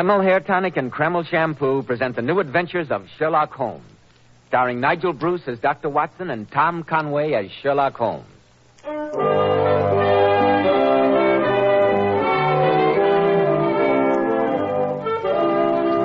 Kreml Hair Tonic and Kreml Shampoo present the new adventures of Sherlock Holmes, starring Nigel Bruce as Dr. Watson and Tom Conway as Sherlock Holmes.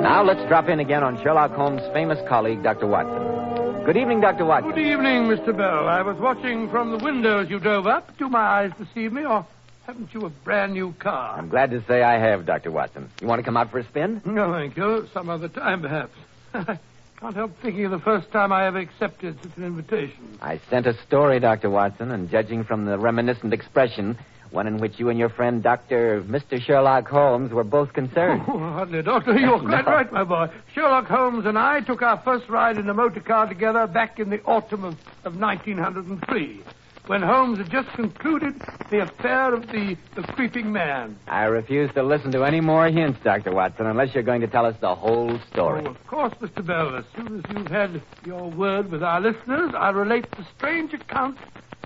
Now let's drop in again on Sherlock Holmes' famous colleague, Dr. Watson. Good evening, Dr. Watson. Good evening, Mr. Bell. I was watching from the window as you drove up. Do my eyes deceive me, or haven't you a brand new car? I'm glad to say I have, Dr. Watson. You want to come out for a spin? No, thank you. Some other time, perhaps. I can't help thinking of the first time I ever accepted such an invitation. I sent a story, Dr. Watson, and judging from the reminiscent expression, one in which you and your friend, Mr. Sherlock Holmes, were both concerned. Oh, hardly, Doctor. You're quite right, my boy. Sherlock Holmes and I took our first ride in a motor car together back in the autumn of 1903, when Holmes had just concluded the affair of the creeping man. I refuse to listen to any more hints, Dr. Watson, unless you're going to tell us the whole story. Oh, of course, Mr. Bell. As soon as you've had your word with our listeners, I'll relate the strange account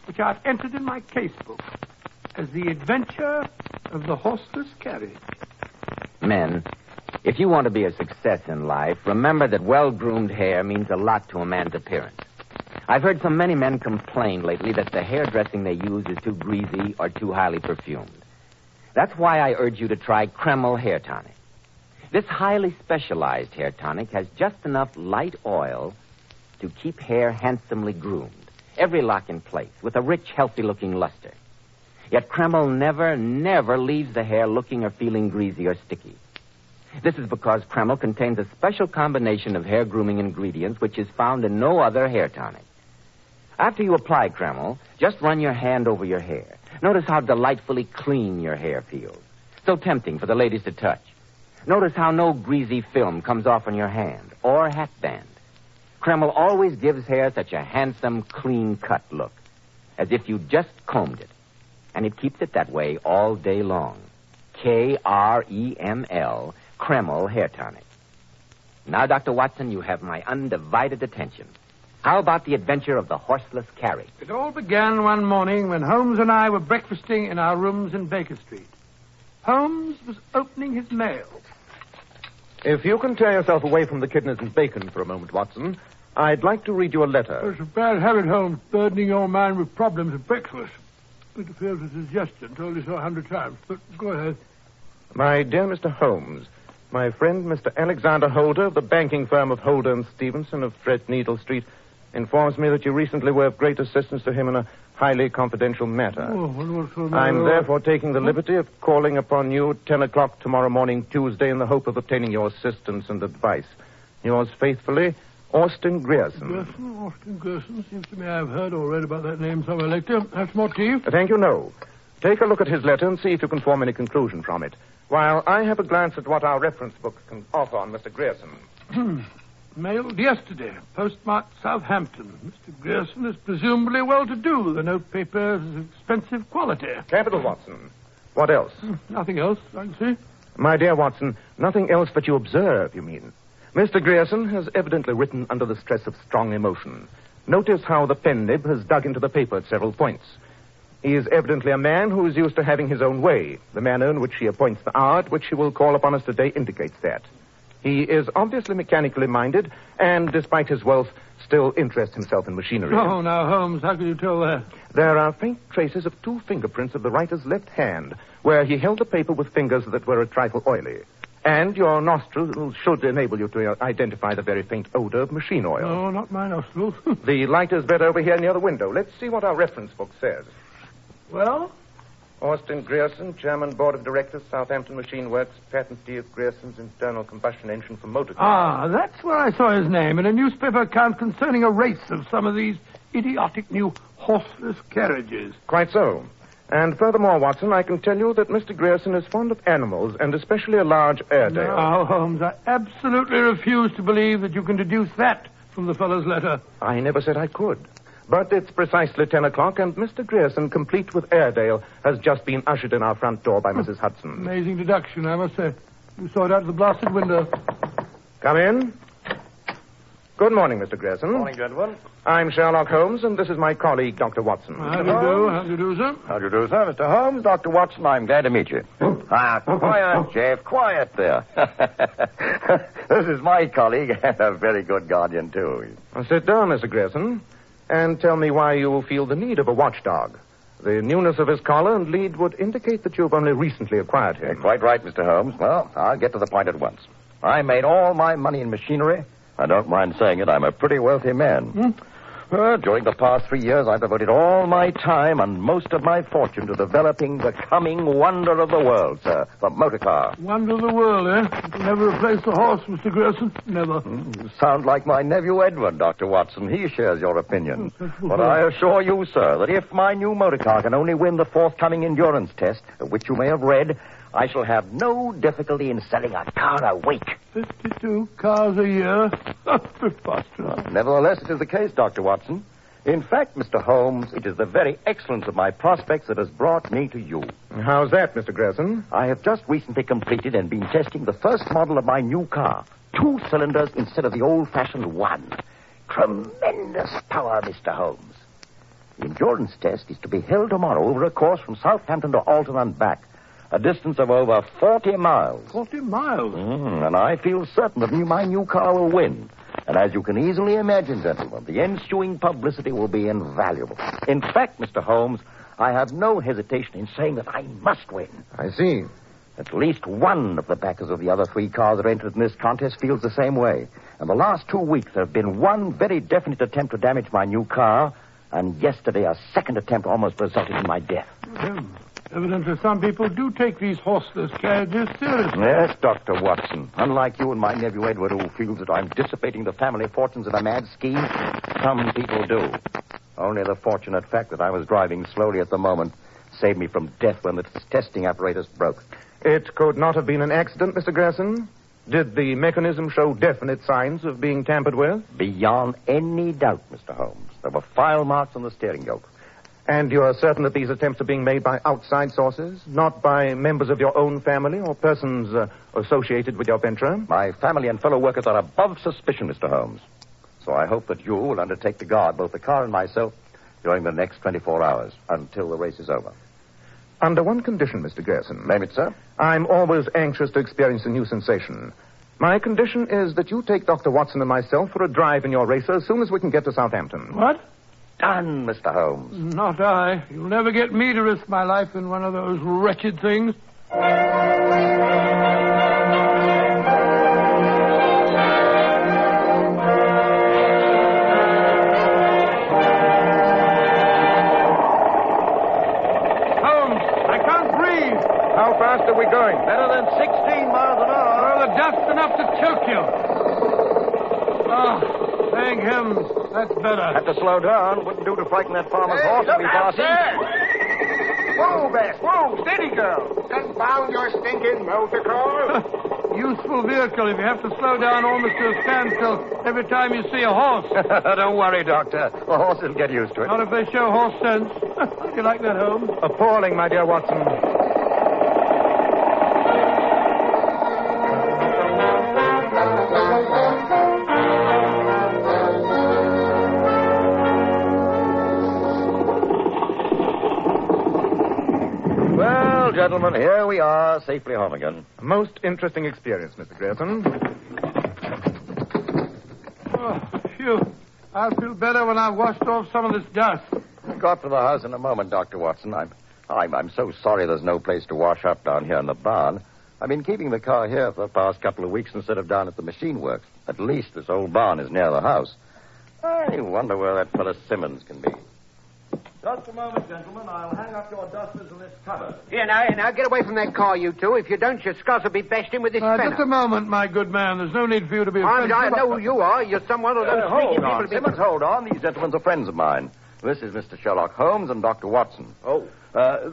which I've entered in my casebook as the adventure of the Horseless Carriage. Men, if you want to be a success in life, remember that well-groomed hair means a lot to a man's appearance. I've heard so many men complain lately that the hairdressing they use is too greasy or too highly perfumed. That's why I urge you to try Kreml Hair Tonic. This highly specialized hair tonic has just enough light oil to keep hair handsomely groomed, every lock in place, with a rich, healthy-looking luster. Yet Kreml never leaves the hair looking or feeling greasy or sticky. This is because Kreml contains a special combination of hair grooming ingredients which is found in no other hair tonic. After you apply Kreml, just run your hand over your hair. Notice how delightfully clean your hair feels. So tempting for the ladies to touch. Notice how no greasy film comes off on your hand or hatband. Kreml always gives hair such a handsome, clean-cut look, as if you just combed it. And it keeps it that way all day long. Kreml, Kreml Hair Tonic. Now, Dr. Watson, you have my undivided attention. How about the adventure of the Horseless Carriage? It all began one morning when Holmes and I were breakfasting in our rooms in Baker Street. Holmes was opening his mail. If you can tear yourself away from the kidneys and bacon for a moment, Watson, I'd like to read you a letter. It's a bad habit, Holmes, burdening your mind with problems at breakfast. It appears a suggestion, told you so 100 times, but go ahead. My dear Mr. Holmes, my friend Mr. Alexander Holder of the banking firm of Holder and Stevenson of Threadneedle Street informs me that you recently were of great assistance to him in a highly confidential matter. Oh, what's the matter? I'm therefore taking the liberty of calling upon you at 10 o'clock tomorrow morning, Tuesday, in the hope of obtaining your assistance and advice. Yours faithfully, Austin Grierson. Austin Grierson. Seems to me I've heard or read about that name somewhere later. That's more to you. Thank you, no. Take a look at his letter and see if you can form any conclusion from it, while I have a glance at what our reference book can offer on Mr. Grierson. Mailed yesterday, postmarked Southampton. Mr. Grierson is presumably well-to-do. The notepaper is of expensive quality. Capital, Watson. What else? Nothing else, I can see. My dear Watson, nothing else that you observe, you mean. Mr. Grierson has evidently written under the stress of strong emotion. Notice how the pen nib has dug into the paper at several points. He is evidently a man who is used to having his own way. The manner in which he appoints the hour at which he will call upon us today indicates that. He is obviously mechanically minded, and despite his wealth, still interests himself in machinery. Oh, now, Holmes, how can you tell that? There are faint traces of 2 fingerprints of the writer's left hand, where he held the paper with fingers that were a trifle oily. And your nostrils should enable you to identify the very faint odor of machine oil. No, not my nostrils. The light is better over here near the window. Let's see what our reference book says. Well? Austin Grierson, Chairman, Board of Directors, Southampton Machine Works, patentee of Grierson's internal combustion engine for motor cars. Ah, that's where I saw his name in a newspaper account concerning a race of some of these idiotic new horseless carriages. Quite so. And furthermore, Watson, I can tell you that Mr. Grierson is fond of animals, and especially a large Airedale. Now, Holmes, I absolutely refuse to believe that you can deduce that from the fellow's letter. I never said I could. But it's precisely 10 o'clock, and Mr. Grierson, complete with Airedale, has just been ushered in our front door by Mrs. Hudson. Amazing deduction, I must say. You saw it out of the blasted window. Come in. Good morning, Mr. Grierson. Morning, gentlemen. I'm Sherlock Holmes, and this is my colleague, Dr. Watson. How do you do? How do you do, sir? How do you do, sir? Mr. Holmes, Dr. Watson, I'm glad to meet you. Quiet, Jeff, quiet there. This is my colleague and a very good guardian, too. Well, sit down, Mr. Grierson, and tell me why you feel the need of a watchdog. The newness of his collar and lead would indicate that you've only recently acquired him. Quite right, Mr. Holmes. Well, I'll get to the point at once. I made all my money in machinery. I don't mind saying it, I'm a pretty wealthy man. During the past 3 years, I've devoted all my time and most of my fortune to developing the coming wonder of the world, sir, the motor car. Wonder of the world, eh? It'll never replace the horse, Mr. Grierson. Never. You sound like my nephew Edward, Dr. Watson. He shares your opinion. But I assure you, sir, that if my new motor car can only win the forthcoming endurance test, of which you may have read, I shall have no difficulty in selling a car a week. 52 cars a year? Preposterous. Nevertheless, it is the case, Dr. Watson. In fact, Mr. Holmes, it is the very excellence of my prospects that has brought me to you. How's that, Mr. Grierson? I have just recently completed and been testing the first model of my new car. 2 cylinders instead of the old-fashioned 1. Tremendous power, Mr. Holmes. The endurance test is to be held tomorrow over a course from Southampton to Alton and back. A distance of over 40 miles. 40 miles? And I feel certain that my new car will win. And as you can easily imagine, gentlemen, the ensuing publicity will be invaluable. In fact, Mr. Holmes, I have no hesitation in saying that I must win. I see. At least one of the backers of the other 3 cars that entered in this contest feels the same way. And the last 2 weeks there have been one very definite attempt to damage my new car, and yesterday a second attempt almost resulted in my death. Evidently, some people do take these horseless carriages seriously. Yes, Dr. Watson. Unlike you and my nephew Edward, who feels that I'm dissipating the family fortunes in a mad scheme, some people do. Only the fortunate fact that I was driving slowly at the moment saved me from death when the testing apparatus broke. It could not have been an accident, Mr. Grierson? Did the mechanism show definite signs of being tampered with? Beyond any doubt, Mr. Holmes. There were file marks on the steering yoke. And you're certain that these attempts are being made by outside sources, not by members of your own family or persons associated with your venture? My family and fellow workers are above suspicion, Mr. Holmes. So I hope that you will undertake to guard both the car and myself during the next 24 hours until the race is over. Under one condition, Mr. Grierson. Name it, sir. I'm always anxious to experience a new sensation. My condition is that you take Dr. Watson and myself for a drive in your racer as soon as we can get to Southampton. What? Done, Mr. Holmes. Not I. You'll never get me to risk my life in one of those wretched things. Holmes, I can't breathe. How fast are we going? Better than 16 miles an hour. Well, the dust's enough to choke you. Oh, thank heavens. That's better. Have to slow down. Wouldn't do to frighten that farmer's horse if we pass him. Whoa, Bess, whoa, steady, girl. Confound your stinking motor car. Useful vehicle if you have to slow down almost to a standstill every time you see a horse. Don't worry, Doctor. The horse will get used to it. Not if they show horse sense. How do you like that, Holmes? Appalling, my dear Watson. Gentlemen, here we are, safely home again. A most interesting experience, Mr. Grierson. Oh, phew. I'll feel better when I've washed off some of this dust. Go up to the house in a moment, Dr. Watson. I'm so sorry there's no place to wash up down here in the barn. I've been keeping the car here for the past couple of weeks instead of down at the machine works. At least this old barn is near the house. I wonder where that fellow Simmons can be. Just a moment, gentlemen. I'll hang up your dusters in this cupboard. Here, now, get away from that car, you two. If you don't, your skulls will be bashed in with this spanner. Just a moment, my good man. There's no need for you to be I offensive. know who you are. You're someone of those Hold sneaky on, people. Simmons, hold on. These gentlemen are friends of mine. This is Mr. Sherlock Holmes and Dr. Watson. Oh.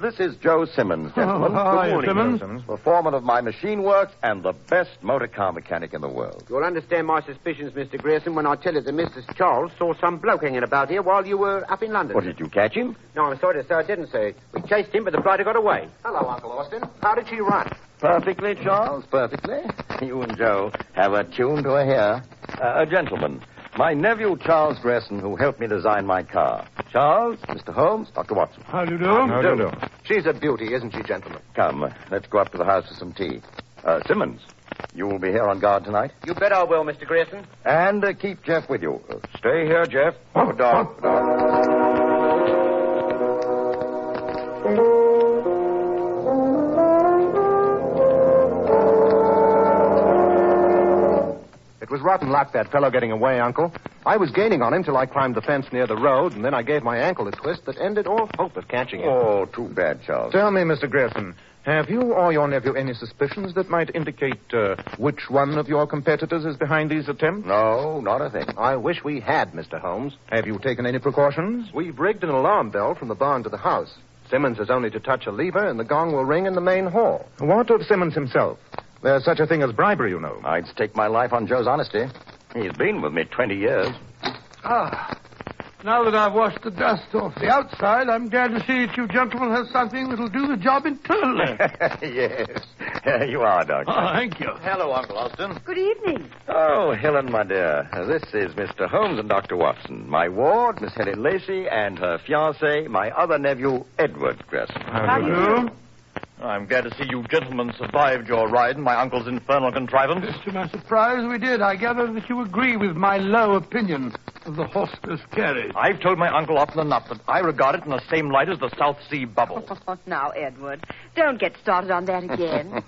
This is Joe Simmons, gentlemen. Oh, hi, Good morning, Simmons. The foreman of my machine works and the best motor car mechanic in the world. You'll understand my suspicions, Mr. Grierson, when I tell you that Mr. Charles saw some bloke hanging about here while you were up in London. What, did you catch him? No, I'm sorry to say I didn't, sir. We chased him, but the blighter got away. Hello, Uncle Austin. How did she run? Perfectly, Charles, perfectly. You and Joe have a tune to a hair. Gentlemen, My nephew, Charles Grayson, who helped me design my car. Charles, Mr. Holmes, Dr. Watson. How do you do? How do you do? She's a beauty, isn't she, gentlemen? Come, let's go up to the house for some tea. Simmons, you will be here on guard tonight? You bet I will, Mr. Grayson. And keep Jeff with you. Stay here, Jeff. Good dog. Good dog. It was rotten luck, that fellow getting away, Uncle. I was gaining on him till I climbed the fence near the road, and then I gave my ankle a twist that ended all hope of catching him. Oh, too bad, Charles. Tell me, Mr. Grayson, have you or your nephew any suspicions that might indicate which one of your competitors is behind these attempts? No, not a thing. I wish we had, Mr. Holmes. Have you taken any precautions? We've rigged an alarm bell from the barn to the house. Simmons has only to touch a lever, and the gong will ring in the main hall. What of Simmons himself? There's such a thing as bribery, you know. I'd stake my life on Joe's honesty. He's been with me 20 years. Now that I've washed the dust off the outside, I'm glad to see that you gentlemen have something that'll do the job internally. Yes, you are, Doctor. Oh, thank you. Hello, Uncle Austin. Good evening. Oh, Helen, my dear. This is Mr. Holmes and Dr. Watson. My ward, Miss Helen Lacey, and her fiancé, my other nephew, Edward Grayson. How do you do? I'm glad to see you gentlemen survived your ride in my uncle's infernal contrivance. To my surprise, we did. I gather that you agree with my low opinion of the Horseless Carriage. I've told my uncle often enough that I regard it in the same light as the South Sea bubble. Oh, now, Edward, don't get started on that again.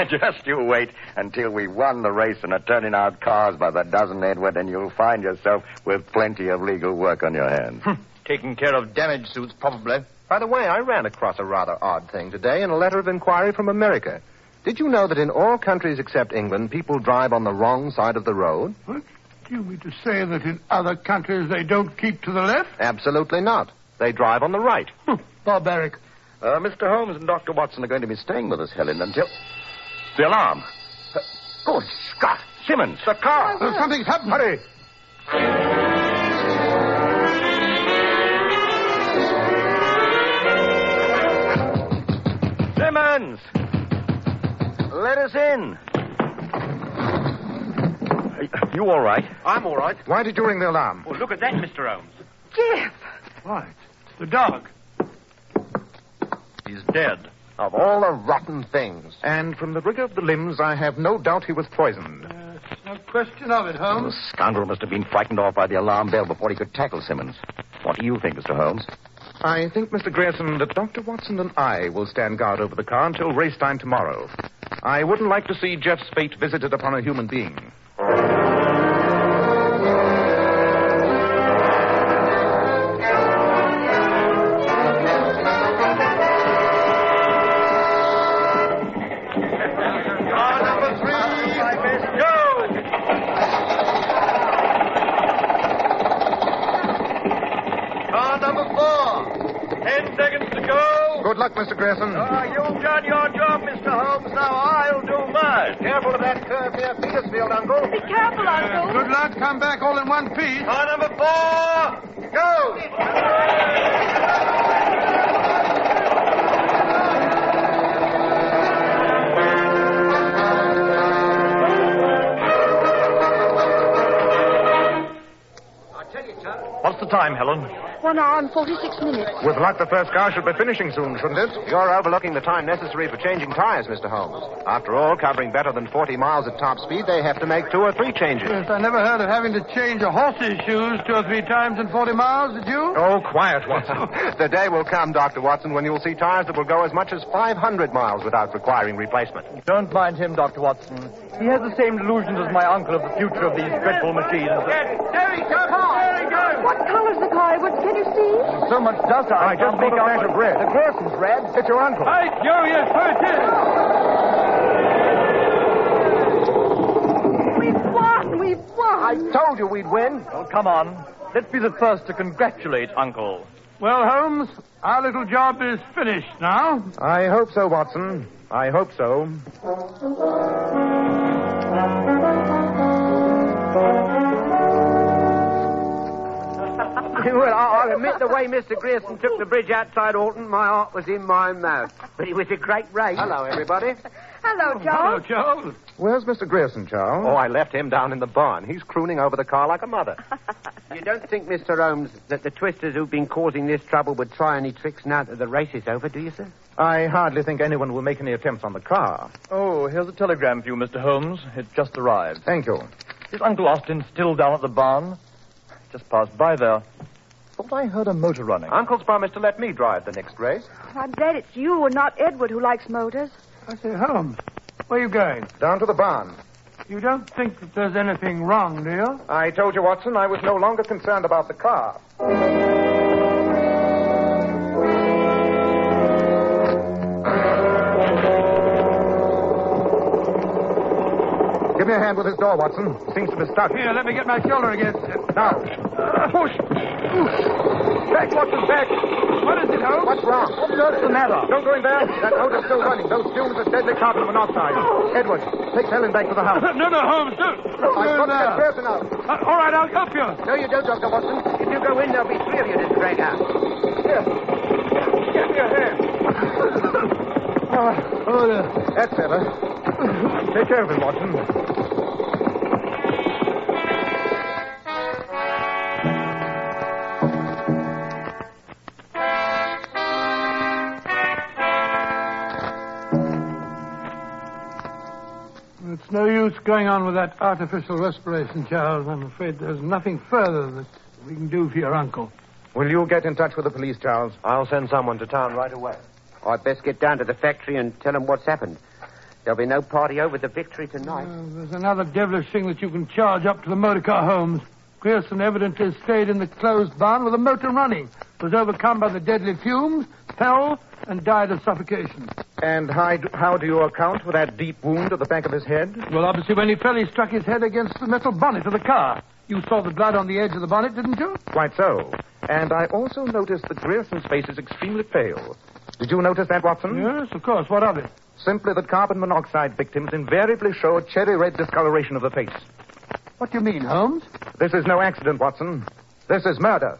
Just you wait until we've won the race and are turning out cars by the dozen, Edward, and you'll find yourself with plenty of legal work on your hands. Taking care of damage suits, probably. By the way, I ran across a rather odd thing today in a letter of inquiry from America. Did you know that in all countries except England, people drive on the wrong side of the road? What? Do you mean to say that in other countries they don't keep to the left? Absolutely not. They drive on the right. Barbaric. Mr. Holmes and Dr. Watson are going to be staying with us, Helen, until... The alarm. Good Scott! Simmons! The car! Something's happened. Hurry! Simmons! Let us in. You all right? I'm all right. Why did you ring the alarm? Oh, look at that, Mr. Holmes. Jeff! Right. The dog. He's dead. Of all the rotten things. And from the rigor of the limbs, I have no doubt he was poisoned. No question of it, The Holmes. scoundrel must have been frightened off by the alarm bell before he could tackle Simmons. What do you think, Mr. Holmes? I think, Mr. Grayson, that Dr. Watson and I will stand guard over the car until race time tomorrow. I wouldn't like to see Jeff's fate visited upon a human being. Good luck, Mr. Grayson. You've done your job, Mr. Holmes. Now I'll do mine. Careful of that curve near Petersfield, Uncle. Be careful, Uncle. Good luck. Come back all in one piece. Car number 4, go! What's the time, Helen? 1 hour and 46 minutes. With luck, the first car should be finishing soon, shouldn't it? You're overlooking the time necessary for changing tires, Mr. Holmes. After all, covering better than 40 miles at top speed, they have to make 2 or 3 changes. Yes, I never heard of having to change a horse's shoes 2 or 3 times in 40 miles, did you? Oh, quiet, Watson. The day will come, Dr. Watson, when you'll see tires that will go as much as 500 miles without requiring replacement. Don't mind him, Dr. Watson. He has the same delusions as my uncle of the future of these dreadful machines. There he comes. There he goes. What color's the car, Edward? Can you see? So much dust I just make out of red. The Grayson's red. It's your uncle. Right, Joe, yes, so it is. We've won! We've won! I told you we'd win. Well, come on. Let's be the first to congratulate Uncle. Well, Holmes, our little job is finished now. I hope so, Watson. I hope so. Well, I'll admit the way Mr. Grayson took the bridge outside Alton, my heart was in my mouth. But it was a great race. Hello, everybody. Hello, Charles. Hello, Charles. Where's Mr. Grierson, Charles? Oh, I left him down in the barn. He's crooning over the car like a mother. You don't think, Mr. Holmes, that the twisters who've been causing this trouble would try any tricks now that the race is over, do you, sir? I hardly think anyone will make any attempts on the car. Oh, here's a telegram for you, Mr. Holmes. It just arrived. Thank you. Is Uncle Austin still down at the barn? Just passed by there. Thought I heard a motor running. Uncle's promised to let me drive the next race. I'm glad it's you and not Edward who likes motors. I say, Holmes, where are you going? Down to the barn. You don't think that there's anything wrong, do you? I told you, Watson, I was no longer concerned about the car. Give me a hand with this door, Watson. Seems to be stuck. Here, let me get my shoulder against it. Now. Push. Back, Watson, back. What is it, Holmes? What's wrong? What's the matter? Don't go in there. That motor's still running. Those fumes are deadly carbon monoxide. Edward, take Helen back to the house. No, Holmes, don't. I've got to get Grierson out. All right, I'll help you. No, you don't, Dr. Watson. If you go in, there'll be three of you to drag out. Here. Give me a hand. That's better. Take care of him, Watson. It's no use going on with that artificial respiration, Charles. I'm afraid there's nothing further that we can do for your uncle. Will you get in touch with the police, Charles? I'll send someone to town right away. I'd best get down to the factory and tell them what's happened. There'll be no party over the victory tonight. There's another devilish thing that you can charge up to the motor car, Holmes. Grierson evidently stayed in the closed barn with the motor running, was overcome by the deadly fumes, fell, and died of suffocation. And how do you account for that deep wound at the back of his head? Well, obviously, when he fell, he struck his head against the metal bonnet of the car. You saw the blood on the edge of the bonnet, didn't you? Quite so. And I also noticed that Grierson's face is extremely pale. Did you notice that, Watson? Yes, of course. What of it? Simply that carbon monoxide victims invariably show a cherry red discoloration of the face. What do you mean, Holmes? This is no accident, Watson. This is murder.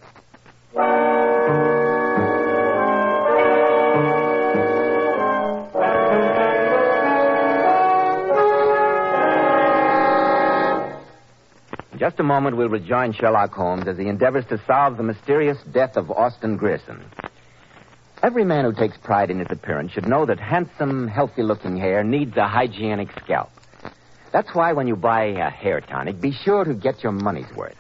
In just a moment, we'll rejoin Sherlock Holmes as he endeavors to solve the mysterious death of Austin Grierson. Every man who takes pride in his appearance should know that handsome, healthy-looking hair needs a hygienic scalp. That's why when you buy a hair tonic, be sure to get your money's worth.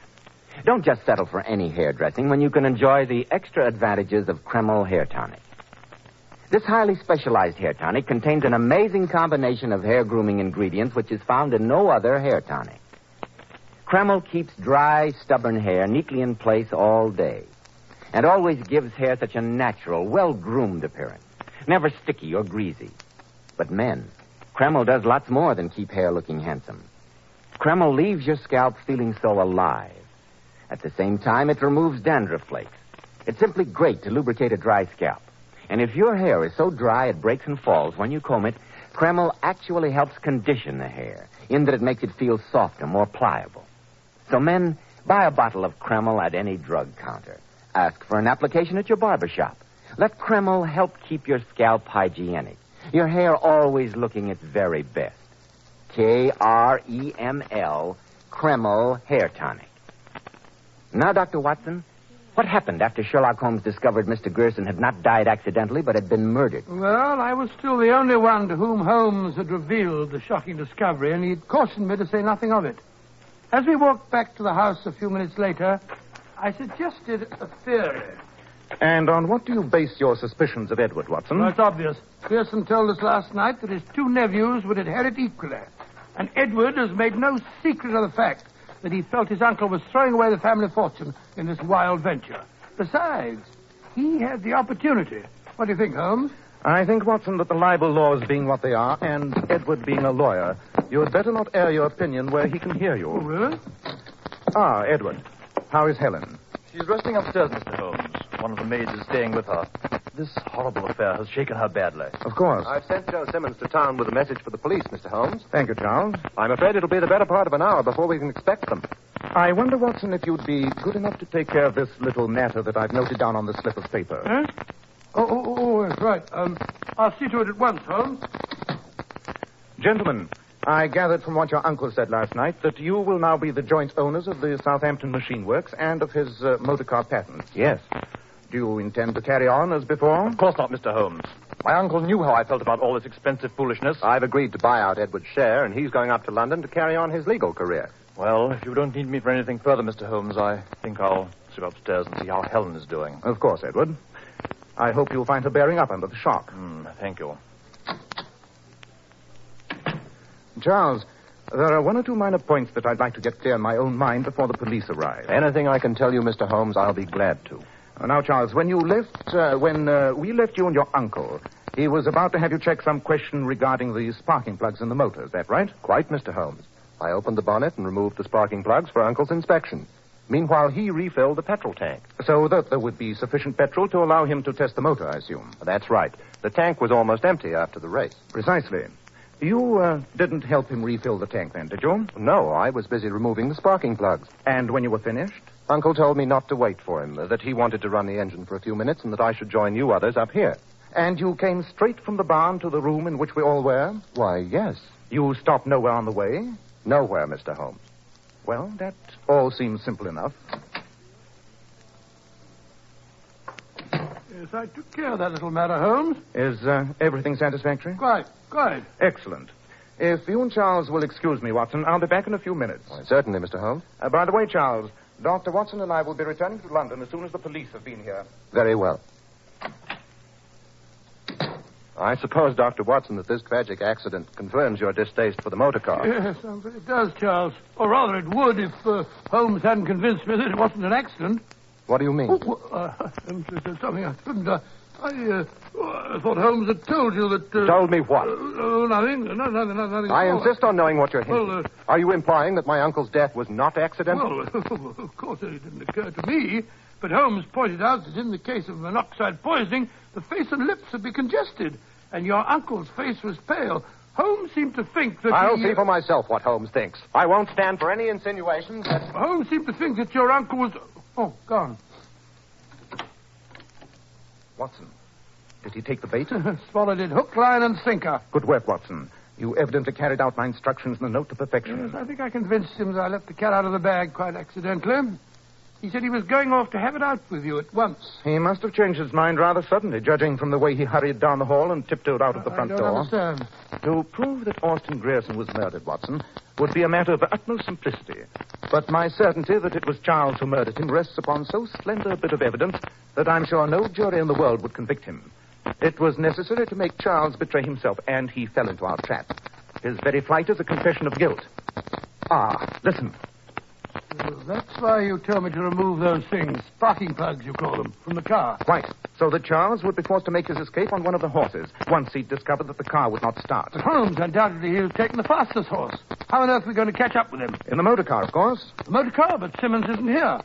Don't just settle for any hair dressing when you can enjoy the extra advantages of Kreml hair tonic. This highly specialized hair tonic contains an amazing combination of hair grooming ingredients which is found in no other hair tonic. Kreml keeps dry, stubborn hair neatly in place all day and always gives hair such a natural, well-groomed appearance, never sticky or greasy. But men, Kreml does lots more than keep hair looking handsome. Kreml leaves your scalp feeling so alive. At the same time, it removes dandruff flakes. It's simply great to lubricate a dry scalp. And if your hair is so dry it breaks and falls when you comb it, Kreml actually helps condition the hair, in that it makes it feel softer, more pliable. So men, buy a bottle of Kreml at any drug counter. Ask for an application at your barber shop. Let Kreml help keep your scalp hygienic, your hair always looking its very best. Kreml, Kreml Hair Tonic. Now, Dr. Watson, what happened after Sherlock Holmes discovered Mr. Grierson had not died accidentally but had been murdered? Well, I was still the only one to whom Holmes had revealed the shocking discovery, and he'd cautioned me to say nothing of it. As we walked back to the house a few minutes later, I suggested a theory. And on what do you base your suspicions of Edward, Watson? Well, it's obvious. Grierson told us last night that his two nephews would inherit equally. And Edward has made no secret of the fact that he felt his uncle was throwing away the family fortune in this wild venture. Besides, he had the opportunity. What do you think, Holmes? I think, Watson, that the libel laws being what they are, and Edward being a lawyer, you had better not air your opinion where he can hear you. Oh, really? Ah, Edward. How is Helen? She's resting upstairs, Mr. Holmes. One of the maids is staying with her. This horrible affair has shaken her badly. Of course. I've sent Joe Simmons to town with a message for the police, Mr. Holmes. Thank you, Charles. I'm afraid it'll be the better part of an hour before we can expect them. I wonder, Watson, if you'd be good enough to take care of this little matter that I've noted down on the slip of paper. Huh? Oh, that's right. I'll see to it at once, Holmes. Gentlemen, I gathered from what your uncle said last night that you will now be the joint owners of the Southampton Machine Works and of his motor car patents. Yes. Do you intend to carry on as before? Of course not, Mr. Holmes. My uncle knew how I felt about all this expensive foolishness. I've agreed to buy out Edward's share, and he's going up to London to carry on his legal career. Well, if you don't need me for anything further, Mr. Holmes, I think I'll sit upstairs and see how Helen is doing. Of course, Edward. I hope you'll find her bearing up under the shock. Thank you. Charles, there are one or two minor points that I'd like to get clear in my own mind before the police arrive. Anything I can tell you, Mr. Holmes, I'll be glad to. Now, Charles, when we left you and your uncle, he was about to have you check some question regarding the sparking plugs in the motor. Is that right? Quite, Mr. Holmes. I opened the bonnet and removed the sparking plugs for Uncle's inspection. Meanwhile, he refilled the petrol tank. So that there would be sufficient petrol to allow him to test the motor, I assume. That's right. The tank was almost empty after the race. Precisely. You didn't help him refill the tank then, did you? No, I was busy removing the sparking plugs. And when you were finished? Uncle told me not to wait for him, that he wanted to run the engine for a few minutes and that I should join you others up here. And you came straight from the barn to the room in which we all were? Why, yes. You stopped nowhere on the way? Nowhere, Mr. Holmes. Well, that all seems simple enough. Yes, I took care of that little matter, Holmes. Is everything satisfactory? Quite. Excellent. If you and Charles will excuse me, Watson, I'll be back in a few minutes. Why, certainly, Mr. Holmes. By the way, Charles, Dr. Watson and I will be returning to London as soon as the police have been here. Very well. I suppose, Dr. Watson, that this tragic accident confirms your distaste for the motor car. Yes, it does, Charles. Or rather, it would if Holmes hadn't convinced me that it wasn't an accident. What do you mean? There's something I couldn't... I thought Holmes had told you that... Told me what? Nothing. Nothing. I insist on knowing what you're hinting. Are you implying that my uncle's death was not accidental? Well, of course it didn't occur to me. But Holmes pointed out that in the case of monoxide poisoning, the face and lips would be congested, and your uncle's face was pale. Holmes seemed to think that I'll see for myself what Holmes thinks. I won't stand for any insinuations that... Holmes seemed to think that your uncle was... Oh, gone. Watson, did he take the bait? Swallowed it hook, line, and sinker. Good work, Watson. You evidently carried out my instructions in the note to perfection. Yes, I think I convinced him that I left the cat out of the bag quite accidentally. He said he was going off to have it out with you at once. He must have changed his mind rather suddenly, judging from the way he hurried down the hall and tiptoed out of the front door. I don't understand. To prove that Austin Grierson was murdered, Watson, would be a matter of the utmost simplicity. But my certainty that it was Charles who murdered him rests upon so slender a bit of evidence that I'm sure no jury in the world would convict him. It was necessary to make Charles betray himself, and he fell into our trap. His very flight is a confession of guilt. Ah, listen. That's why you told me to remove those things, sparking plugs, you call them, from the car. Quite. So that Charles would be forced to make his escape on one of the horses, once he'd discovered that the car would not start. But Holmes, undoubtedly, he'll take the fastest horse. How on earth are we going to catch up with him? In the motor car, of course. The motor car, but Simmons isn't here.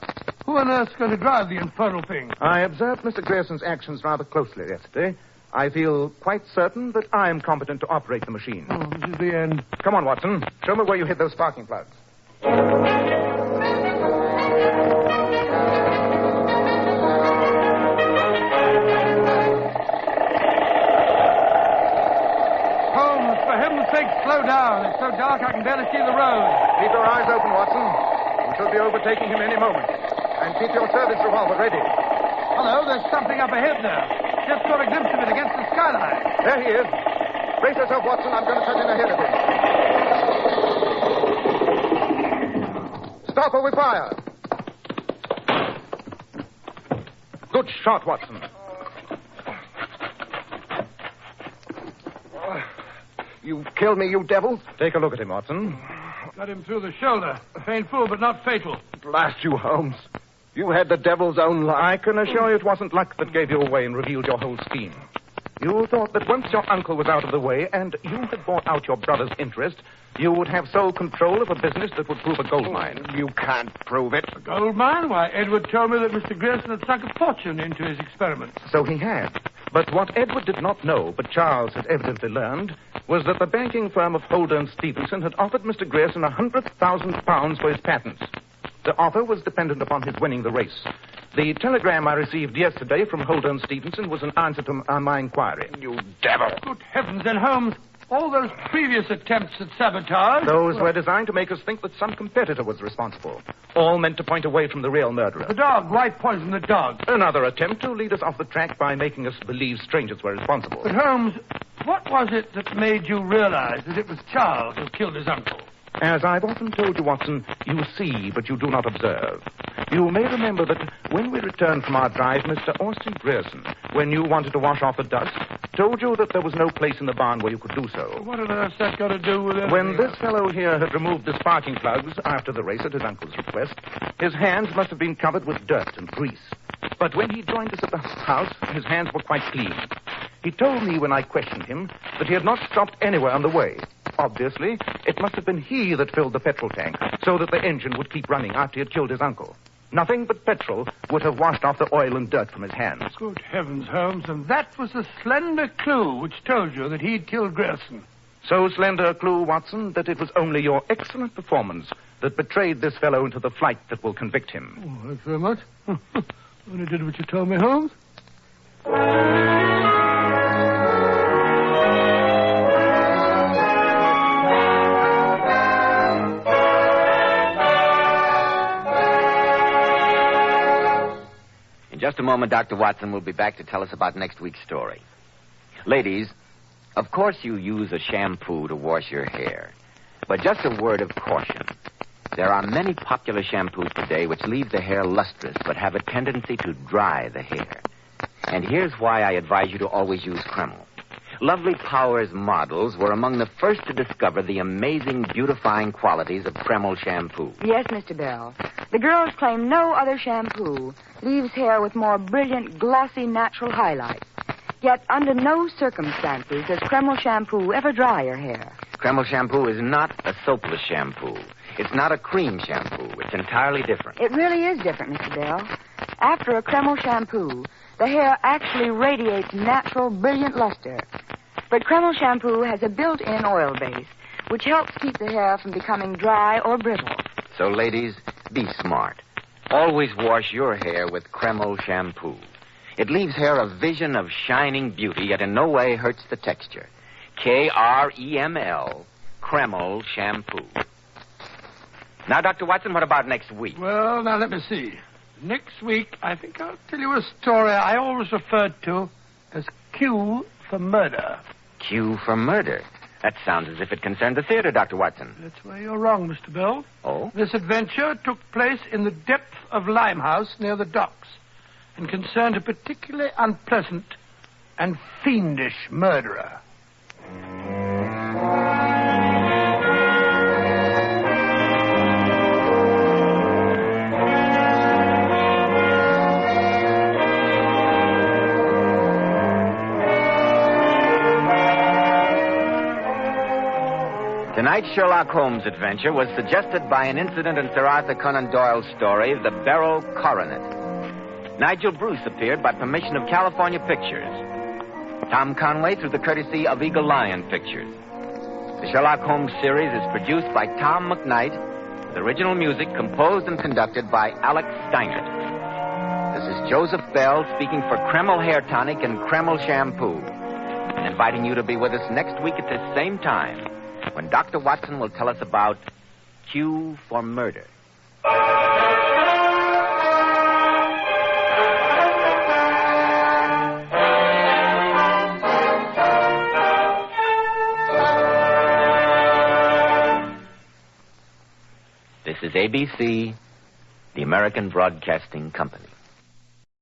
Who on earth's going to drive the infernal thing? I observed Mr. Grierson's actions rather closely yesterday. I feel quite certain that I am competent to operate the machine. Oh, this is the end. Come on, Watson. Show me where you hid those sparking plugs. Slow down. It's so dark I can barely see the road. Keep your eyes open, Watson. We should be overtaking him any moment. And keep your service revolver ready. Hello, there's something up ahead there. Just caught a glimpse of it against the skyline. There he is. Brace yourself, Watson. I'm going to cut in ahead of him. Stop or we fire. Good shot, Watson. You killed me, you devil. Take a look at him, Watson. Got him through the shoulder. Painful, but not fatal. Blast you, Holmes. You had the devil's own luck. I can assure you it wasn't luck that gave you away and revealed your whole scheme. You thought that once your uncle was out of the way and you had bought out your brother's interest, you would have sole control of a business that would prove a gold mine. You can't prove it. A gold mine? Why, Edward told me that Mr. Grierson had sunk a fortune into his experiment. So he had. But what Edward did not know, but Charles had evidently learned, was that the banking firm of Holden Stevenson had offered Mr. Grierson £100,000 for his patents. The offer was dependent upon his winning the race. The telegram I received yesterday from Holden Stevenson was an answer to my inquiry. You devil. Good heavens, then, Holmes, All those previous attempts at sabotage... Those were designed to make us think that some competitor was responsible. All meant to point away from the real murderer. The dog. Why poison the dog? Another attempt to lead us off the track by making us believe strangers were responsible. But, Holmes, what was it that made you realize that it was Charles who killed his uncle? As I've often told you, Watson, you see, but you do not observe. You may remember that when we returned from our drive, Mr. Austin Grierson, when you wanted to wash off the dust, told you that there was no place in the barn where you could do so. What on earth's that got to do with it? When this fellow here had removed the sparking plugs after the race at his uncle's request, his hands must have been covered with dirt and grease. But when he joined us at the house, his hands were quite clean. He told me when I questioned him that he had not stopped anywhere on the way. Obviously, it must have been he that filled the petrol tank so that the engine would keep running after he had killed his uncle. Nothing but petrol would have washed off the oil and dirt from his hands. Good heavens, Holmes, and that was a slender clue which told you that he'd killed Grierson. So slender a clue, Watson, that it was only your excellent performance that betrayed this fellow into the flight that will convict him. Oh, thanks very much. Only did what you told me, Holmes. In just a moment, Dr. Watson will be back to tell us about next week's story. Ladies, of course you use a shampoo to wash your hair. But just a word of caution. There are many popular shampoos today which leave the hair lustrous but have a tendency to dry the hair. And here's why I advise you to always use Kreml. Lovely Powers models were among the first to discover the amazing beautifying qualities of Kreml shampoo. Yes, Mr. Bell. The girls claim no other shampoo leaves hair with more brilliant, glossy, natural highlights. Yet, under no circumstances does Kreml shampoo ever dry your hair. Kreml shampoo is not a soapless shampoo. It's not a cream shampoo. It's entirely different. It really is different, Mr. Bell. After a Kreml shampoo, the hair actually radiates natural, brilliant luster. But Kreml shampoo has a built-in oil base, which helps keep the hair from becoming dry or brittle. So, ladies, be smart. Always wash your hair with Kreml shampoo. It leaves hair a vision of shining beauty, yet in no way hurts the texture. Kreml, Kreml shampoo. Now, Dr. Watson, what about next week? Well, now, let me see. Next week, I think I'll tell you a story I always referred to as Q for murder. Q for murder? That sounds as if it concerned the theater, Dr. Watson. That's where you're wrong, Mr. Bell. Oh? This adventure took place in the depth of Limehouse near the docks and concerned a particularly unpleasant and fiendish murderer. Tonight's Sherlock Holmes adventure was suggested by an incident in Sir Arthur Conan Doyle's story, The Beryl Coronet. Nigel Bruce appeared by permission of California Pictures. Tom Conway through the courtesy of Eagle Lion Pictures. The Sherlock Holmes series is produced by Tom McKnight, with original music composed and conducted by Alex Steinert. This is Joseph Bell speaking for Kreml Hair Tonic and Kreml Shampoo, and inviting you to be with us next week at this same time, when Dr. Watson will tell us about Q for murder. This is ABC, the American Broadcasting Company.